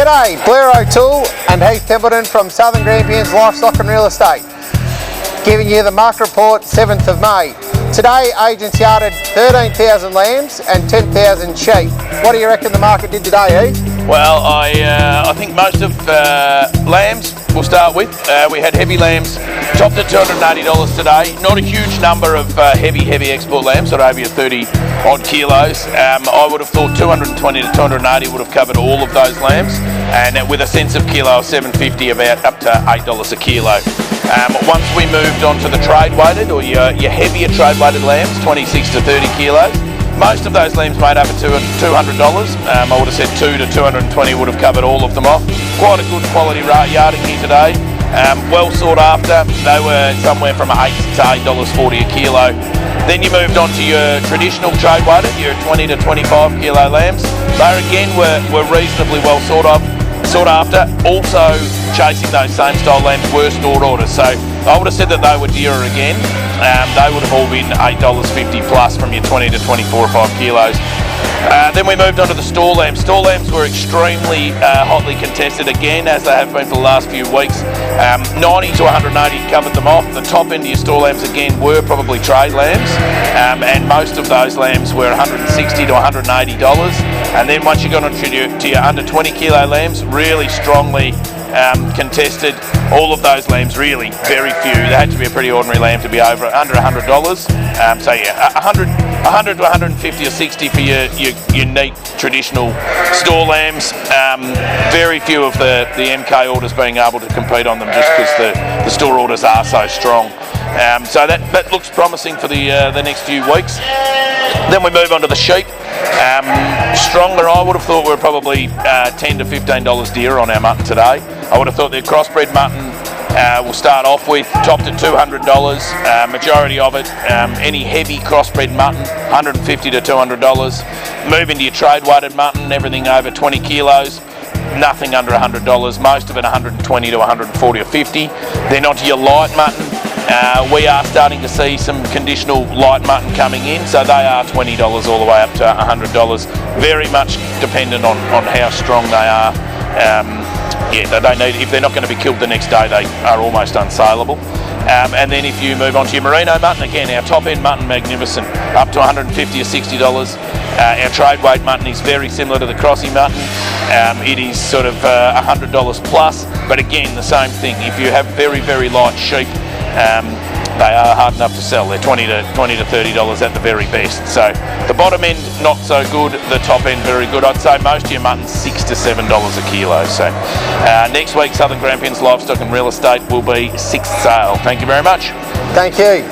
G'day, Blair O'Toole and Heath Templeton from Southern Grampians Livestock and Real Estate, giving you the market report 7th of May. Today, agents yarded 13,000 lambs and 10,000 sheep. What do you reckon the market did today, Heath? Well, I think most of lambs we'll start with. We had heavy lambs topped at $280 today. Not a huge number of heavy export lambs, sort of over your 30 odd kilos. I would have thought 220 to 280 would have covered all of those lambs, and with a sense of kilo of 750, about up to $8 a kilo. Once we moved on to the trade weighted, or your heavier trade weighted lambs, 26 to 30 kilos, most of those lambs made over $200. I would have said 2 to 220 would have covered all of them off. Quite a good quality yarding here today. Well sought after. They were somewhere from $8 to $8.40 a kilo. Then you moved on to your traditional trade weighted, your 20 to 25 kilo lambs. They again were reasonably well sought after. Also chasing those same style lambs were stored orders. So I would have said that they were dearer again. They would have all been $8.50 plus from your 20 to 24 or 5 kilos. Then we moved on to the store lambs. Store lambs were extremely hotly contested again, as they have been for the last few weeks. 90 to 180 covered them off. The top end of your store lambs again were probably trade lambs, and most of those lambs were $160 to $180. And then once you got on to your under 20 kilo lambs, really strongly contested. All of those lambs, really very few. They had to be a pretty ordinary lamb to be under $100. So yeah, 100 to 150 or 60 for your neat traditional store lambs. Very few of the MK orders being able to compete on them, just because the store orders are so strong. So that looks promising for the next few weeks. Then we move on to the sheep. Stronger, I would have thought we're probably $10 to $15 dearer on our mutton today. I would have thought the crossbred mutton we'll start off with topped at $200. Majority of it, any heavy crossbred mutton, $150 to $200. Move into your trade weighted mutton, everything over 20 kilos. Nothing under $100. Most of it 120 to 140 or 50. Then onto your light mutton. We are starting to see some conditional light mutton coming in, so they are $20 all the way up to $100. Very much dependent on how strong they are. They don't need, if they're not going to be killed the next day, they are almost unsaleable. And then if you move on to your merino mutton, again, our top end mutton, magnificent, up to $150 or $60. Our trade weight mutton is very similar to the crossy mutton. It is sort of $100 plus, but again, the same thing. If you have very light sheep, they are hard enough to sell. They're $20 to $30 at the very best. So the bottom end not so good, the top end very good. I'd say most of your mutton's $6 to $7 a kilo. So next week, Southern Grampians Livestock and Real Estate will be 6th sale. Thank you very much. Thank you.